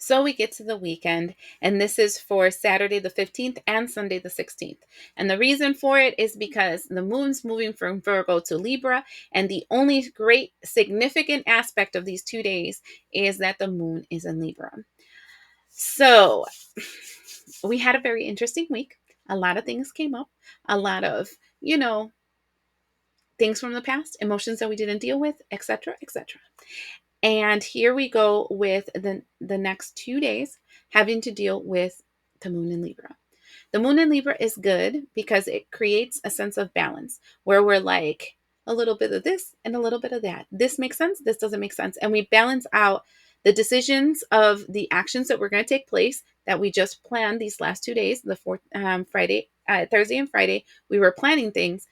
So we get to the weekend, and this is for Saturday the 15th and Sunday the 16th. And the reason for it is because the moon's moving from Virgo to Libra, and the only great significant aspect of these 2 days is that the moon is in Libra. So we had a very interesting week. A lot of things came up, a lot of, things from the past, emotions that we didn't deal with, etc., etc. And here we go with the next 2 days having to deal with the moon in Libra. The moon in Libra is good because it creates a sense of balance where we're like a little bit of this and a little bit of that. This makes sense. This doesn't make sense. And we balance out the decisions of the actions that we're going to take place that we just planned these last 2 days, the Thursday and Friday. We were planning things.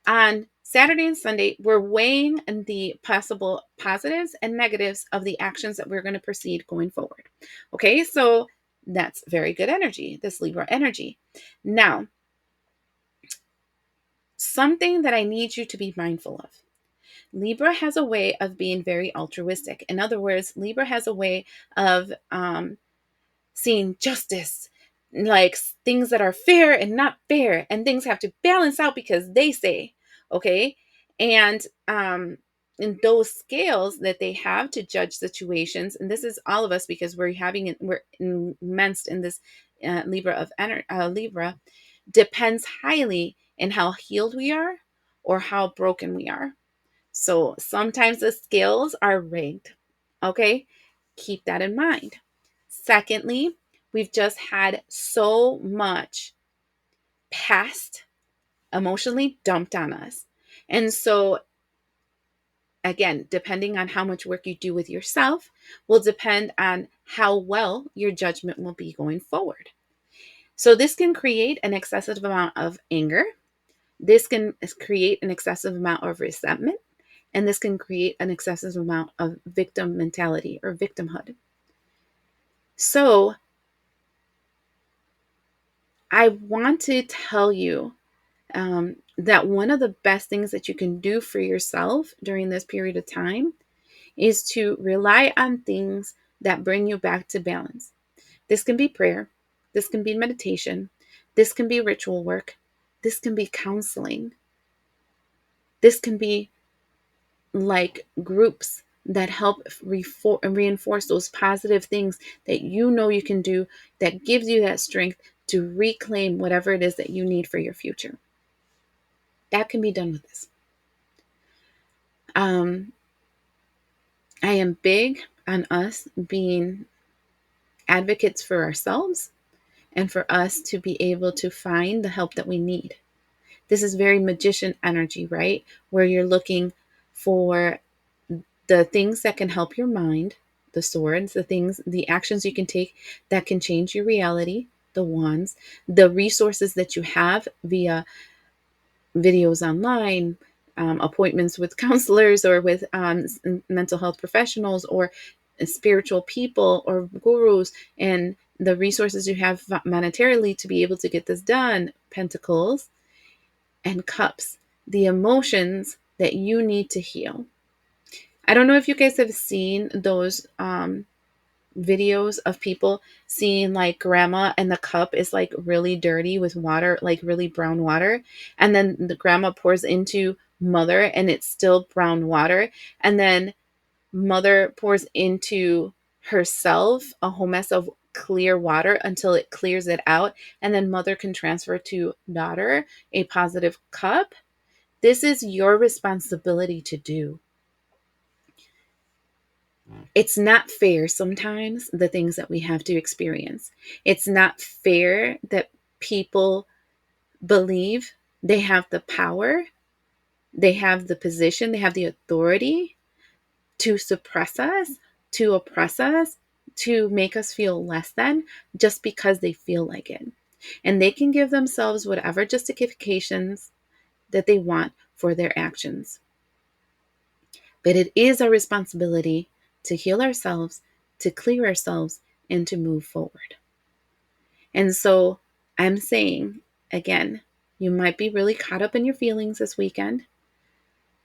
On Saturday and Sunday, we're weighing the possible positives and negatives of the actions that we're going to proceed going forward. Okay, so that's very good energy, this Libra energy. Now, something that I need you to be mindful of. Libra has a way of being very altruistic. In other words, Libra has a way of seeing justice, like things that are fair and not fair, and things have to balance out because they say, okay? And in those scales that they have to judge situations, and this is all of us because we're immersed in this Libra, depends highly in how healed we are or how broken we are. So sometimes the scales are rigged. Okay, keep that in mind. Secondly, we've just had so much past emotionally dumped on us. And so, again, depending on how much work you do with yourself, will depend on how well your judgment will be going forward. So, this can create an excessive amount of anger. This can create an excessive amount of resentment. And this can create an excessive amount of victim mentality or victimhood. So, I want to tell you that one of the best things that you can do for yourself during this period of time is to rely on things that bring you back to balance. This can be prayer. This can be meditation. This can be ritual work. This can be counseling. This can be like groups that help reinforce those positive things that you know you can do, that gives you that strength to reclaim whatever it is that you need for your future. That can be done with this. I am big on us being advocates for ourselves and for us to be able to find the help that we need. This is very magician energy, right? Where you're looking for the things that can help your mind, the swords, the actions you can take that can change your reality, the wands, the resources that you have via videos online, appointments with counselors or with mental health professionals or spiritual people or gurus, and the resources you have monetarily to be able to get this done, pentacles and cups, the emotions that you need to heal. I don't know if you guys have seen those videos of people seeing like grandma and the cup is like really dirty with water, like really brown water. And then the grandma pours into mother and it's still brown water. And then mother pours into herself a whole mess of clear water until it clears it out. And then mother can transfer to daughter a positive cup. This is your responsibility to do. It's not fair sometimes, the things that we have to experience. It's not fair that people believe they have the power, they have the position, they have the authority to suppress us, to oppress us, to make us feel less than just because they feel like it. And they can give themselves whatever justifications that they want for their actions. But it is our responsibility to heal ourselves, to clear ourselves, and to move forward. And so I'm saying, again, you might be really caught up in your feelings this weekend.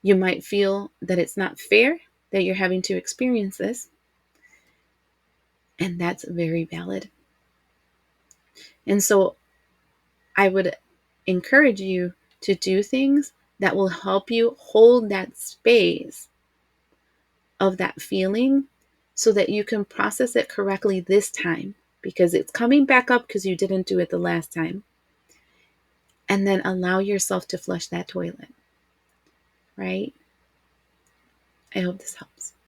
You might feel that it's not fair that you're having to experience this. And that's very valid. And so I would encourage you to do things that will help you hold that space of that feeling so that you can process it correctly this time, because it's coming back up because you didn't do it the last time. And then allow yourself to flush that toilet, right? I hope this helps.